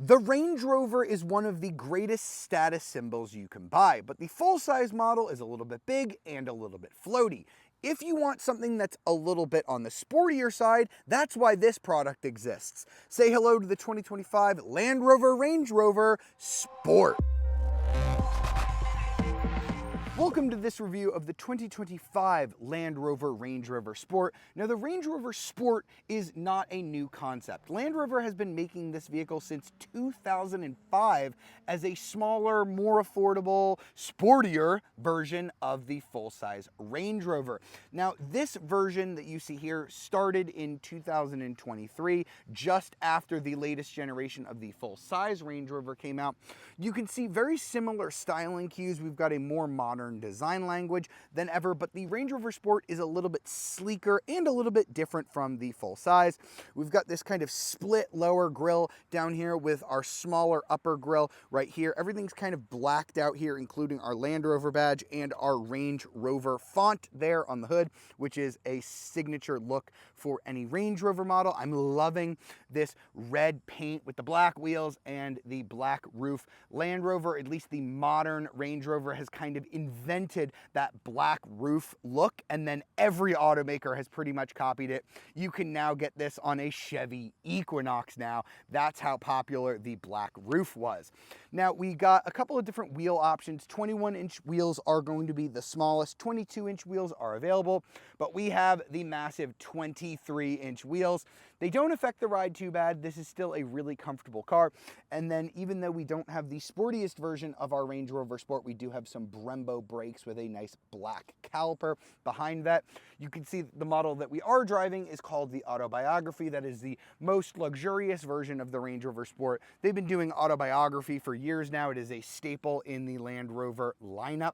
The Range Rover is one of the greatest status symbols you can buy, but the full-size model is a little bit big and a little bit floaty. If you want something that's a little bit on the sportier side, that's why this product exists. Say hello to the 2025 Land Rover Range Rover Sport. Welcome to this review of the 2025 Land Rover Range Rover Sport. Now, the Range Rover Sport is not a new concept. Land Rover has been making this vehicle since 2005 as a smaller, more affordable, sportier version of the full-size Range Rover. Now, this version that you see here started in 2023, just after the latest generation of the full-size Range Rover came out. You can see very similar styling cues. We've got a more modern design language than ever, but the Range Rover Sport is a little bit sleeker and a little bit different from the full size. We've got this kind of split lower grille down here with our smaller upper grille right here. Everything's kind of blacked out here, including our Land Rover badge and our Range Rover font there on the hood, which is a signature look for any Range Rover model. I'm loving this red paint with the black wheels and the black roof. Land Rover, at least the modern Range Rover, has kind of invented that black roof look, and then every automaker has pretty much copied it. You can now get this on a Chevy Equinox now. That's how popular the black roof was. Now, we got a couple of different wheel options. 21-inch wheels are going to be the smallest. 22-inch wheels are available, but we have the massive 23-inch wheels. They don't affect the ride too bad. This is still a really comfortable car. And then even though we don't have the sportiest version of our Range Rover Sport, we do have some Brembo brakes with a nice black caliper behind that. You can see the model that we are driving is called the Autobiography. That is the most luxurious version of the Range Rover Sport. They've been doing Autobiography for years now. It is a staple in the Land Rover lineup.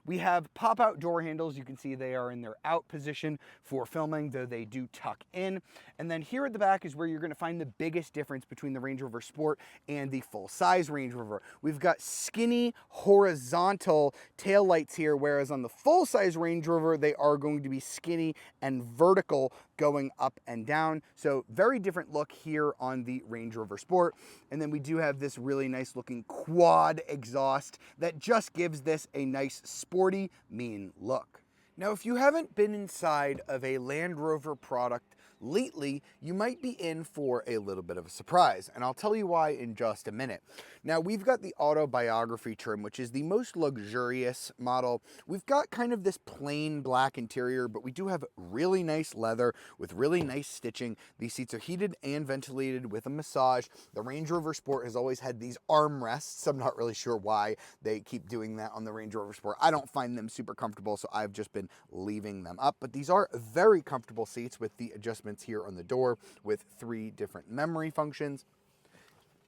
We have pop-out door handles. You can see they are in their out position for filming, though they do tuck in. And then here at the back is where you're going to find the biggest difference between the Range Rover Sport and the full-size Range Rover. We've got skinny horizontal taillights here, whereas on the full-size Range Rover, they are going to be skinny and vertical going up and down. So very different look here on the Range Rover Sport. And then we do have this really nice looking quad exhaust that just gives this a nice sporty, mean look. Now, if you haven't been inside of a Land Rover product lately, you might be in for a little bit of a surprise, and I'll tell you why in just a minute. Now, we've got the Autobiography trim, which is the most luxurious model. We've got kind of this plain black interior, but we do have really nice leather with really nice stitching. These seats are heated and ventilated with a massage. The Range Rover Sport has always had these armrests. I'm not really sure why they keep doing that on the Range Rover Sport. I don't find them super comfortable, so I've just been leaving them up, but these are very comfortable seats with the adjustments here on the door with 3 different memory functions.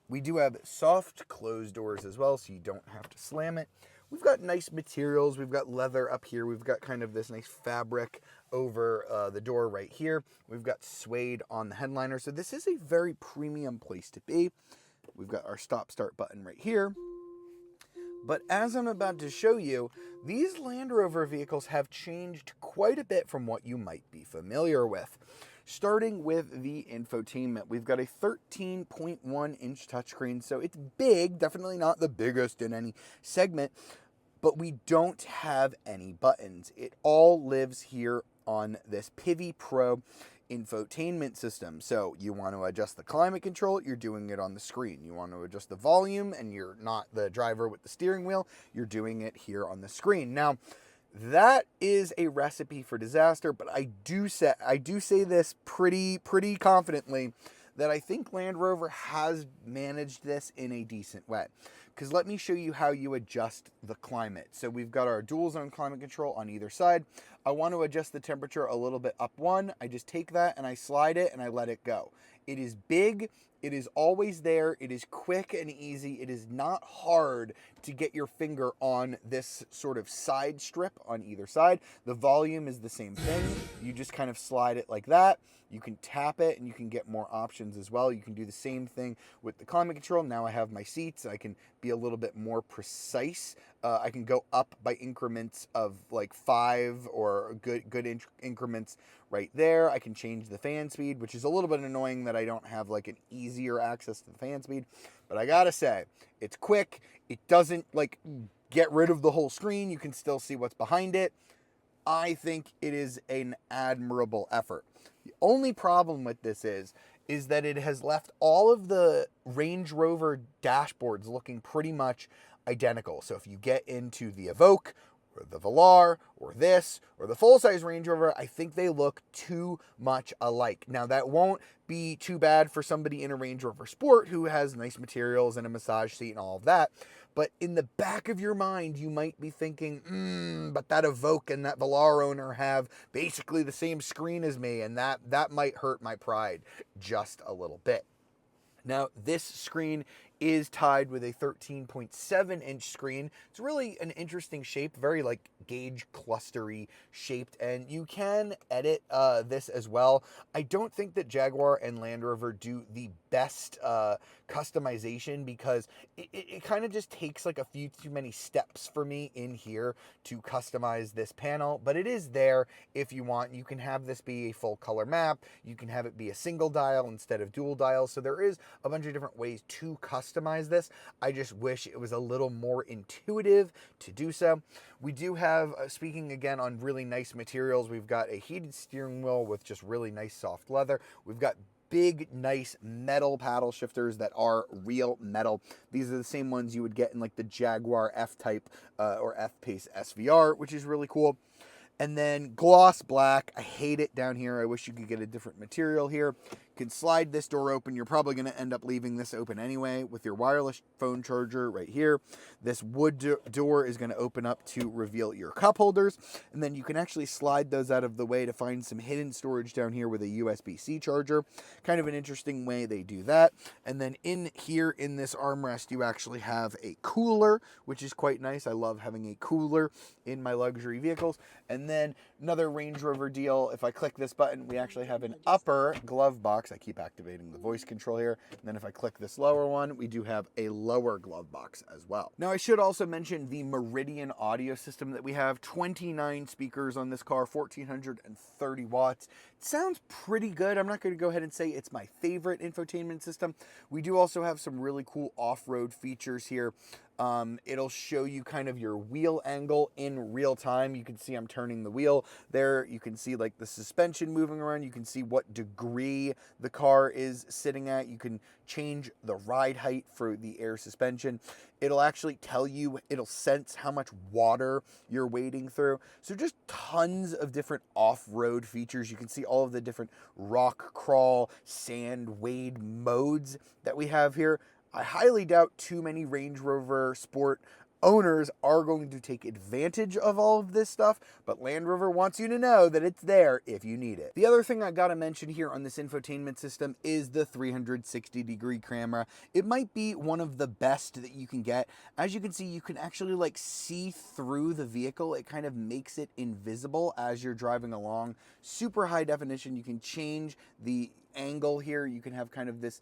We do have soft closed doors as well, so you don't have to slam it. We've got nice materials. We've got leather up here. We've got kind of this nice fabric over the door right here. We've got suede on the headliner, so this is a very premium place to be. We've got our stop-start button right here. But as I'm about to show you, these Land Rover vehicles have changed quite a bit from what you might be familiar with. Starting with the infotainment, we've got a 13.1-inch touchscreen, so it's big, definitely not the biggest in any segment, but we don't have any buttons. It all lives here on this Pivi Pro infotainment system. So you want to adjust the climate control, you're doing it on the screen. You want to adjust the volume and you're not the driver with the steering wheel, you're doing it here on the screen. Now, that is a recipe for disaster, but I do say this pretty confidently that I think Land Rover has managed this in a decent way. Because let me show you how you adjust the climate. So we've got our dual zone climate control on either side. I want to adjust the temperature a little bit up one. I just take that and I slide it and I let it go. It is big. It is always there. It is quick and easy. It is not hard to get your finger on this sort of side strip on either side. The volume is the same thing. You just kind of slide it like that. You can tap it and you can get more options as well. You can do the same thing with the climate control. Now I have my seats. I can be a little bit more precise. I can go up by increments of like 5 or good increments right there. I can change the fan speed, which is a little bit annoying that I don't have like an easier access to the fan speed. But I gotta say, it's quick. It doesn't like get rid of the whole screen. You can still see what's behind it. I think it is an admirable effort. The only problem with this is that it has left all of the Range Rover dashboards looking pretty much identical. So if you get into the Evoque or the Velar or this or the full-size Range Rover, I think they look too much alike. Now that won't be too bad for somebody in a Range Rover Sport who has nice materials and a massage seat and all of that. But in the back of your mind, you might be thinking, but that Evoque and that Velar owner have basically the same screen as me, and that might hurt my pride just a little bit. Now, this screen is tied with a 13.7-inch screen. It's really an interesting shape, very like gauge clustery shaped, and you can edit this as well. I don't think that Jaguar and Land Rover do the best customization because it kind of just takes like a few too many steps for me in here to customize this panel, but it is there if you want. You can have this be a full color map. You can have it be a single dial instead of dual dials. So there is a bunch of different ways to customize this. I just wish it was a little more intuitive to do so. We do have, speaking again on really nice materials, we've got a heated steering wheel with just really nice soft leather. We've got big, nice metal paddle shifters that are real metal. These are the same ones you would get in like the Jaguar F-Type or F-Pace SVR, which is really cool. And then gloss black. I hate it down here. I wish you could get a different material here. You can slide this door open. You're probably going to end up leaving this open anyway with your wireless phone charger right here. This wood door is going to open up to reveal your cup holders. And then you can actually slide those out of the way to find some hidden storage down here with a USB-C charger. Kind of an interesting way they do that. And then in here in this armrest, you actually have a cooler, which is quite nice. I love having a cooler in my luxury vehicles. And then another Range Rover deal, if I click this button, we actually have an upper glove box. I keep activating the voice control here. And then if I click this lower one, we do have a lower glove box as well. Now I should also mention the Meridian audio system that we have. 29 speakers on this car, 1430 watts. It sounds pretty good. I'm not going to go ahead and say it's my favorite infotainment system. We do also have some really cool off-road features here. It'll show you kind of your wheel angle in real time. You can see I'm turning the wheel there. You can see like the suspension moving around. You can see what degree the car is sitting at. You can change the ride height for the air suspension. It'll actually tell you, it'll sense how much water you're wading through. So just tons of different off-road features. You can see all of the different rock crawl, sand wade modes that we have here. I highly doubt too many Range Rover Sport owners are going to take advantage of all of this stuff, but Land Rover wants you to know that it's there if you need it. The other thing I gotta mention here on this infotainment system is the 360-degree camera. It might be one of the best that you can get. As you can see, you can actually like see through the vehicle. It kind of makes it invisible as you're driving along. Super high definition. You can change the angle here. You can have kind of this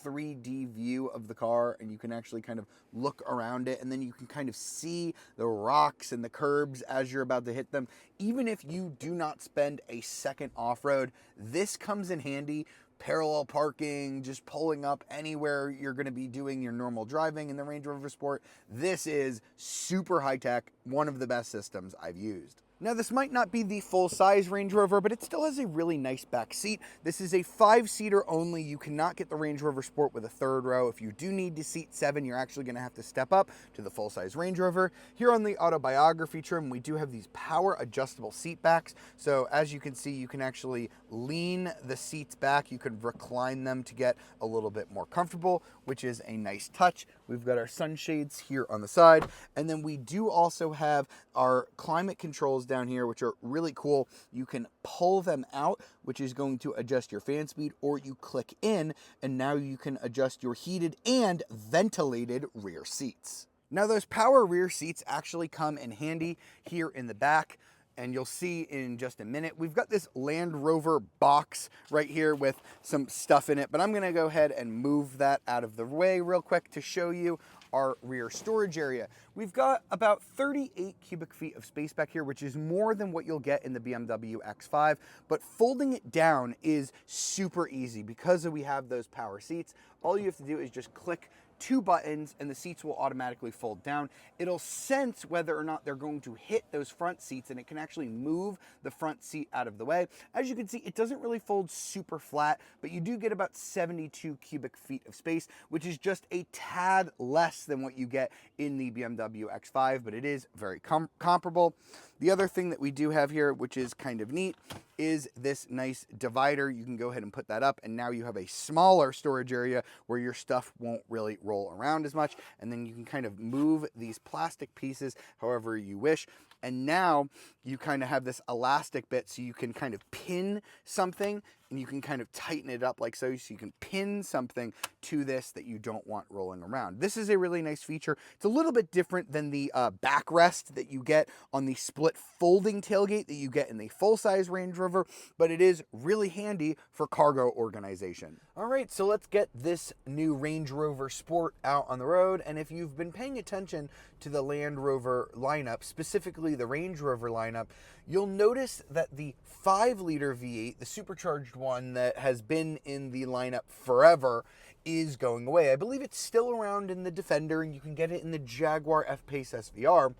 3D view of the car, and you can actually kind of look around it, and then you can kind of see the rocks and the curbs as you're about to hit them. Even if you do not spend a second off-road, this comes in handy. Parallel parking, just pulling up anywhere you're going to be doing your normal driving in the Range Rover Sport. This is super high-tech, one of the best systems I've used. Now, this might not be the full-size Range Rover, but it still has a really nice back seat. This is a 5-seater only. You cannot get the Range Rover Sport with a third row. If you do need to seat 7, you're actually going to have to step up to the full-size Range Rover. Here on the autobiography trim, we do have these power adjustable seat backs. So as you can see, you can actually lean the seats back. You can recline them to get a little bit more comfortable, which is a nice touch. We've got our sunshades here on the side, and then we do also have our climate controls down here, which are really cool. You can pull them out, which is going to adjust your fan speed, or you click in, and now you can adjust your heated and ventilated rear seats. Now, those power rear seats actually come in handy here in the back, and you'll see in just a minute. We've got this Land Rover box right here with some stuff in it, but I'm going to go ahead and move that out of the way real quick to show you our rear storage area. We've got about 38 cubic feet of space back here, which is more than what you'll get in the BMW X5, but folding it down is super easy because we have those power seats. All you have to do is just click 2 buttons, and the seats will automatically fold down. It'll sense whether or not they're going to hit those front seats, and it can actually move the front seat out of the way. As you can see, it doesn't really fold super flat, but you do get about 72 cubic feet of space, which is just a tad less than what you get in the BMW X5, but it is very comparable. The other thing that we do have here, which is kind of neat, is this nice divider. You can go ahead and put that up, and now you have a smaller storage area where your stuff won't really roll around as much, and then you can kind of move these plastic pieces however you wish. And now you kind of have this elastic bit, so you can kind of pin something, and you can kind of tighten it up like so you can pin something to this that you don't want rolling around. This is a really nice feature. It's a little bit different than the backrest that you get on the split folding tailgate that you get in the full-size Range Rover, but it is really handy for cargo organization. All right, so let's get this new Range Rover Sport out on the road. And if you've been paying attention to the Land Rover lineup, specifically the Range Rover lineup, you'll notice that the 5-liter V8, the supercharged one that has been in the lineup forever, is going away. I believe it's still around in the Defender, and you can get it in the Jaguar F-Pace SVR.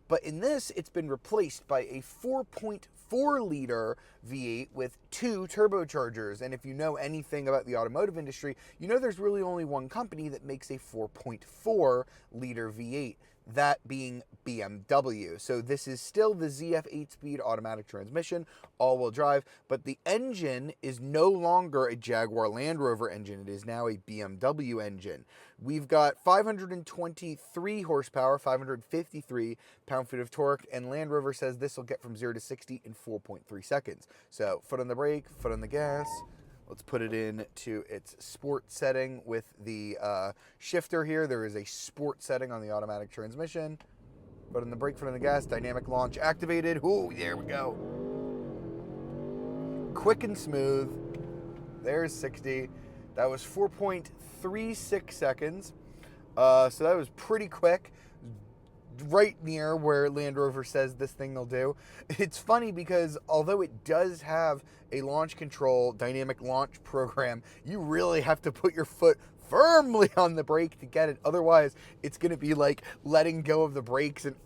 But in this, it's been replaced by a 4.4-liter V8 with 2 turbochargers. And if you know anything about the automotive industry, you know there's really only one company that makes a 4.4-liter V8, that being BMW. So this is still the ZF 8-speed automatic transmission, all-wheel drive, but the engine is no longer a Jaguar Land Rover engine. It is now a BMW engine. We've got 523 horsepower, 553 pound-feet of torque, and Land Rover says this will get from 0 to 60 in 4.3 seconds. So foot on the brake, foot on the gas. Let's put it into its sport setting with the shifter here. There is a sport setting on the automatic transmission. Foot on the brake, foot on the gas, dynamic launch activated. Ooh, there we go. Quick and smooth. There's 60. That was 4.36 seconds. So that was pretty quick. Right near where Land Rover says this thing will do. It's funny because although it does have a launch control dynamic launch program, you really have to put your foot firmly on the brake to get it. Otherwise, it's going to be like letting go of the brakes and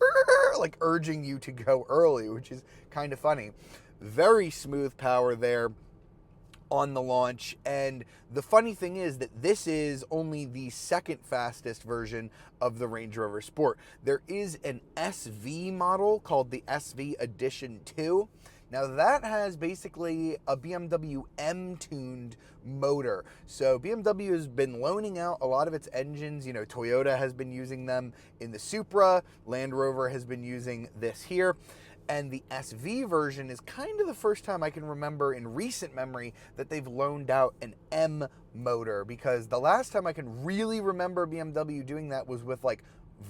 like urging you to go early, which is kind of funny. Very smooth power there on the launch. And the funny thing is that this is only the second fastest version of the Range Rover Sport. There is an SV model called the SV Edition 2. Now that has basically a BMW M-tuned motor. So BMW has been loaning out a lot of its engines. You know, Toyota has been using them in the Supra. Land Rover has been using this here. And the SV version is kind of the first time I can remember in recent memory that they've loaned out an M motor, because the last time I can really remember BMW doing that was with like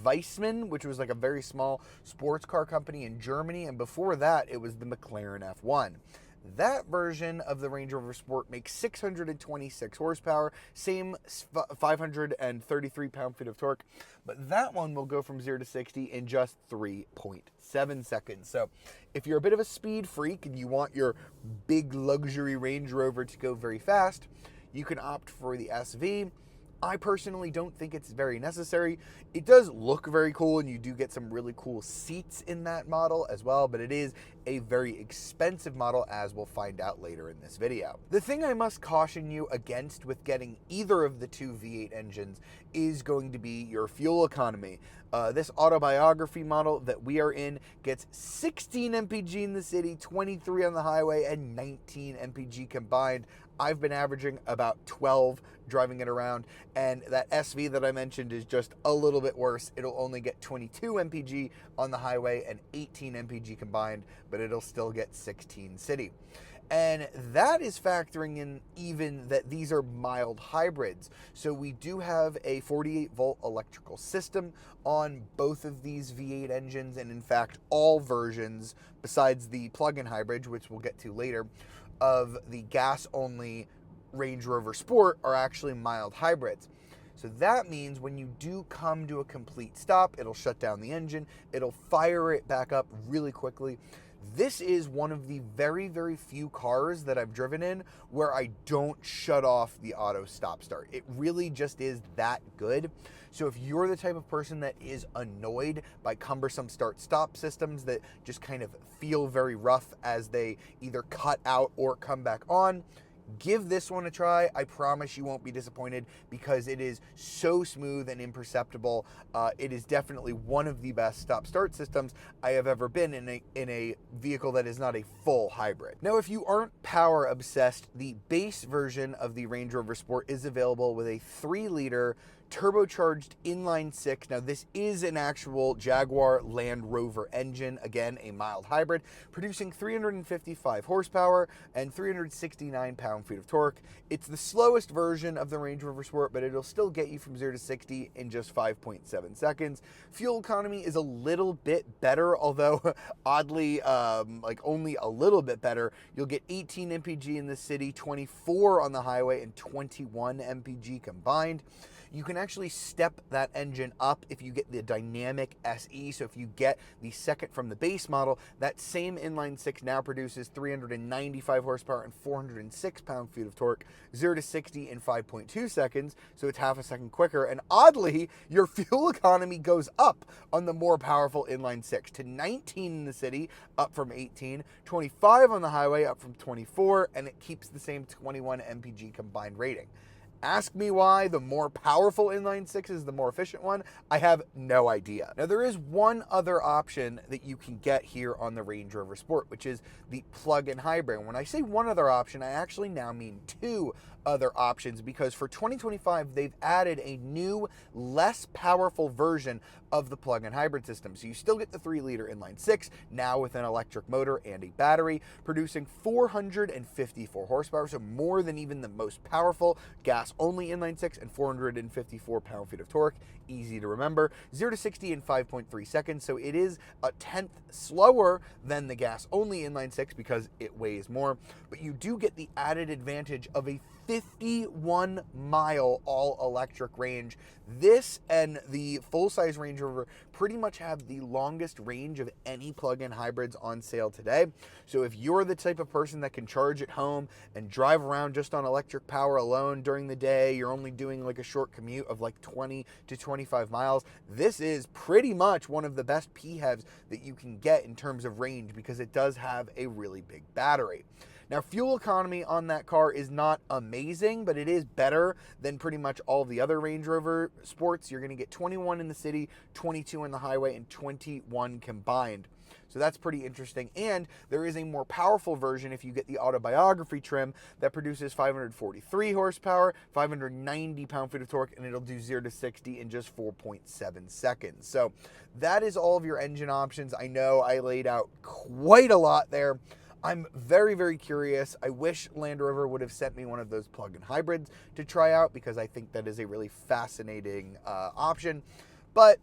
Weissmann, which was like a very small sports car company in Germany, and before that it was the McLaren F1. That version of the Range Rover Sport makes 626 horsepower, same 533 pound-feet of torque, but that one will go from 0 to 60 in just 3.7 seconds. So if you're a bit of a speed freak and you want your big luxury Range Rover to go very fast, you can opt for the SV. I personally don't think it's very necessary. It does look very cool, and you do get some really cool seats in that model as well, but it is a very expensive model, as we'll find out later in this video. The thing I must caution you against with getting either of the two V8 engines is going to be your fuel economy. This autobiography model that we are in gets 16 mpg in the city, 23 on the highway, and 19 mpg combined. I've been averaging about 12 driving it around, and that SV that I mentioned is just a little bit worse. It'll only get 22 mpg on the highway and 18 mpg combined, but it'll still get 16 city. And that is factoring in even that these are mild hybrids. So we do have a 48-volt electrical system on both of these V8 engines, and in fact all versions besides the plug-in hybrid, which we'll get to later, of the gas-only Range Rover Sport are actually mild hybrids. So that means when you do come to a complete stop, it'll shut down the engine, it'll fire it back up really quickly. This is one of the very, very few cars that I've driven in where I don't shut off the auto stop start. It really just is that good. So if you're the type of person that is annoyed by cumbersome start-stop systems that just kind of feel very rough as they either cut out or come back on, give this one a try. I promise you won't be disappointed because it is so smooth and imperceptible. It is definitely one of the best stop-start systems I have ever been in a vehicle that is not a full hybrid. Now, if you aren't power obsessed, the base version of the Range Rover Sport is available with a 3-liter turbocharged inline-6. Now, this is an actual Jaguar Land Rover engine, again, a mild hybrid, producing 355 horsepower and 369 pound-feet of torque. It's the slowest version of the Range Rover Sport, but it'll still get you from 0 to 60 in just 5.7 seconds. Fuel economy is a little bit better, although oddly, like only a little bit better. You'll get 18 mpg in the city, 24 on the highway, and 21 mpg combined. You can actually step that engine up if you get the Dynamic SE. So if you get the second from the base model, that same inline-6 now produces 395 horsepower and 406 pound-feet of torque, 0 to 60 in 5.2 seconds, so it's half a second quicker. And oddly, your fuel economy goes up on the more powerful inline-6 to 19 in the city, up from 18, 25 on the highway, up from 24, and it keeps the same 21 mpg combined rating. Ask me why the more powerful inline-6 is the more efficient one. I have no idea. Now, there is one other option that you can get here on the Range Rover Sport, which is the plug-in hybrid. When I say one other option, I actually now mean two other options, because for 2025, they've added a new, less powerful version of the plug-in hybrid system. So you still get the 3-liter inline-6, now with an electric motor and a battery, producing 454 horsepower, so more than even the most powerful gas-only inline-6, and 454 pound-feet of torque. Easy to remember. 0 to 60 in 5.3 seconds, so it is a tenth slower than the gas-only inline-6 because it weighs more, but you do get the added advantage of a 51-mile all-electric range. This and the full-size Range Rover pretty much have the longest range of any plug-in hybrids on sale today. So if you're the type of person that can charge at home and drive around just on electric power alone during the day, you're only doing like a short commute of like 20 to 25 miles, this is pretty much one of the best PHEVs that you can get in terms of range because it does have a really big battery. Now, fuel economy on that car is not amazing, but it is better than pretty much all the other Range Rover Sports. You're going to get 21 in the city, 22 on the highway, and 21 combined. So that's pretty interesting. And there is a more powerful version if you get the autobiography trim that produces 543 horsepower, 590 pound-feet of torque, and it'll do 0 to 60 in just 4.7 seconds. So that is all of your engine options. I know I laid out quite a lot there. I'm very, very curious. I wish Land Rover would have sent me one of those plug-in hybrids to try out because I think that is a really fascinating option. But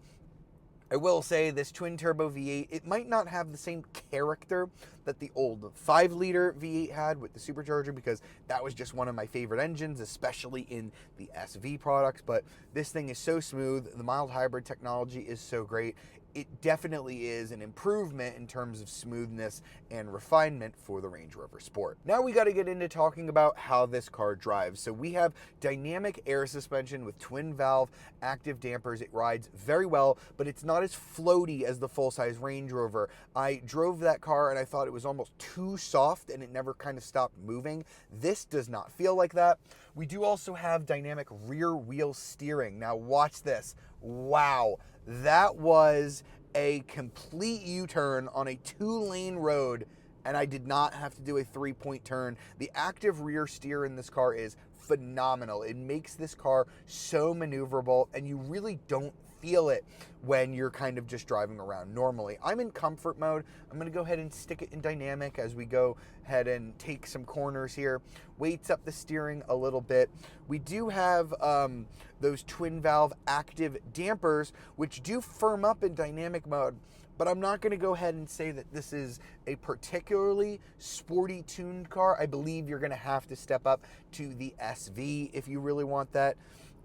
I will say this twin-turbo V8, it might not have the same character that the old 5-liter V8 had with the supercharger, because that was just one of my favorite engines, especially in the SV products. But this thing is so smooth. The mild hybrid technology is so great. It definitely is an improvement in terms of smoothness and refinement for the Range Rover Sport. Now we got to get into talking about how this car drives. So we have dynamic air suspension with twin valve active dampers. It rides very well, but it's not as floaty as the full-size Range Rover. I drove that car and I thought it was almost too soft and it never kind of stopped moving. This does not feel like that. We do also have dynamic rear wheel steering. Now watch this. Wow. That was a complete U-turn on a 2-lane road, and I did not have to do a 3-point turn. The active rear steer in this car is phenomenal. It makes this car so maneuverable, and you really don't feel it when you're kind of just driving around normally. I'm in comfort mode. I'm going to go ahead and stick it in dynamic as we go ahead and take some corners here. Weights up the steering a little bit. We do have those twin valve active dampers, which do firm up in dynamic mode, but I'm not going to go ahead and say that this is a particularly sporty tuned car. I believe you're going to have to step up to the SV if you really want that.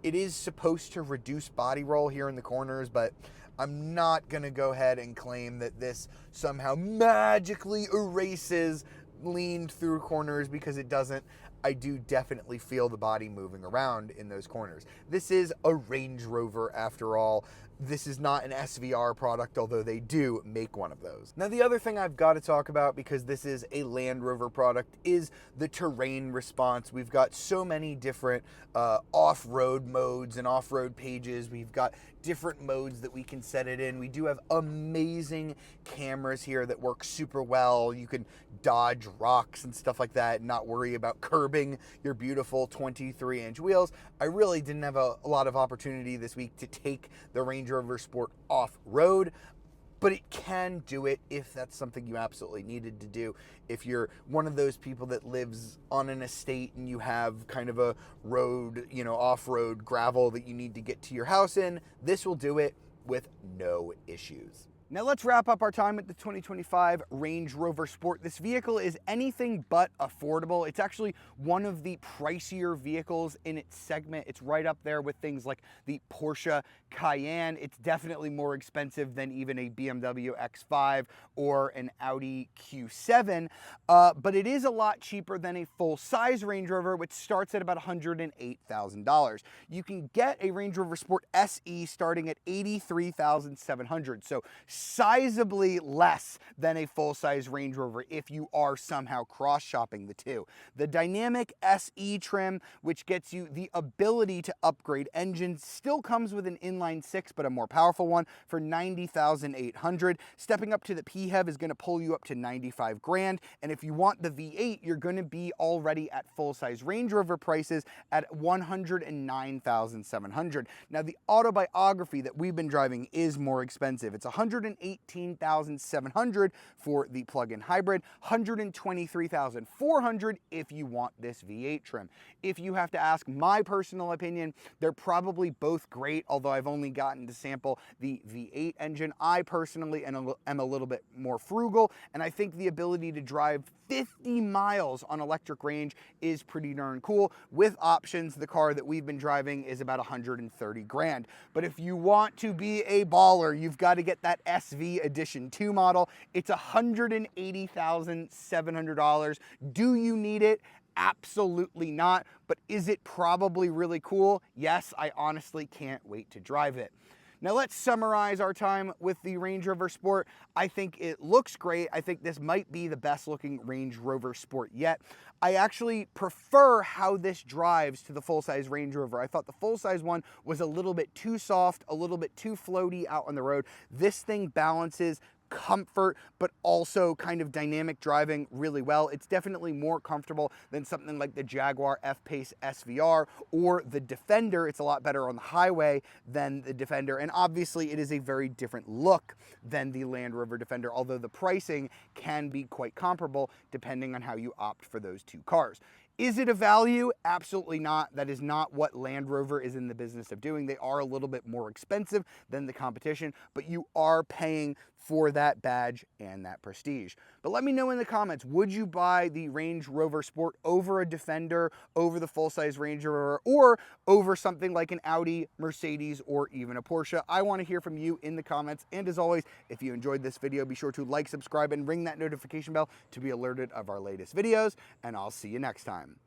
It is supposed to reduce body roll here in the corners, but I'm not gonna go ahead and claim that this somehow magically erases leaned through corners, because it doesn't. I do definitely feel the body moving around in those corners. This is a Range Rover after all. This is not an SVR product, although they do make one of those. Now, the other thing I've got to talk about, because this is a Land Rover product, is the terrain response. We've got so many different off-road modes and off-road pages. We've got different modes that we can set it in. We do have amazing cameras here that work super well. You can dodge rocks and stuff like that and not worry about curbing your beautiful 23-inch wheels. I really didn't have a lot of opportunity this week to take the Range Rover Sport off-road, but it can do it if that's something you absolutely needed to do. If you're one of those people that lives on an estate and you have kind of a road, off-road gravel that you need to get to your house in, this will do it with no issues. Now let's wrap up our time with the 2025 Range Rover Sport. This vehicle is anything but affordable. It's actually one of the pricier vehicles in its segment. It's right up there with things like the Porsche Cayenne. It's definitely more expensive than even a BMW X5 or an Audi Q7, but it is a lot cheaper than a full-size Range Rover, which starts at about $108,000. You can get a Range Rover Sport SE starting at $83,700, so sizably less than a full-size Range Rover if you are somehow cross-shopping the two. The dynamic SE trim, which gets you the ability to upgrade engines, still comes with an inline six, but a more powerful one for $90,800. Stepping up to the PHEV is going to pull you up to $95 grand, and if you want the V8, you're going to be already at full-size Range Rover prices at $109,700. Now, the autobiography that we've been driving is more expensive. It's $118,700 for the plug-in hybrid, $123,400 if you want this V8 trim. If you have to ask my personal opinion, they're probably both great, although I've only gotten to sample the V8 engine. I personally am a little bit more frugal, and I think the ability to drive 50 miles on electric range is pretty darn cool. With options, the car that we've been driving is about 130 grand. But if you want to be a baller, you've got to get that SV Edition 2 model. It's $180,700. Do you need it? Absolutely not. But is it probably really cool? Yes, I honestly can't wait to drive it. Now let's summarize our time with the Range Rover Sport. I think it looks great. I think this might be the best looking Range Rover Sport yet. I actually prefer how this drives to the full-size Range Rover. I thought the full-size one was a little bit too soft, a little bit too floaty out on the road. This thing balances comfort, but also kind of dynamic driving really well. It's definitely more comfortable than something like the Jaguar F-Pace SVR or the Defender. It's a lot better on the highway than the Defender, and obviously it is a very different look than the Land Rover Defender, although the pricing can be quite comparable depending on how you opt for those two cars. Is it a value? Absolutely not. That is not what Land Rover is in the business of doing. They are a little bit more expensive than the competition, but you are paying for that badge and that prestige. But let me know in the comments, would you buy the Range Rover Sport over a Defender, over the full-size Range Rover, or over something like an Audi, Mercedes, or even a Porsche? I want to hear from you in the comments. And as always, if you enjoyed this video, be sure to like, subscribe, and ring that notification bell to be alerted of our latest videos. And I'll see you next time.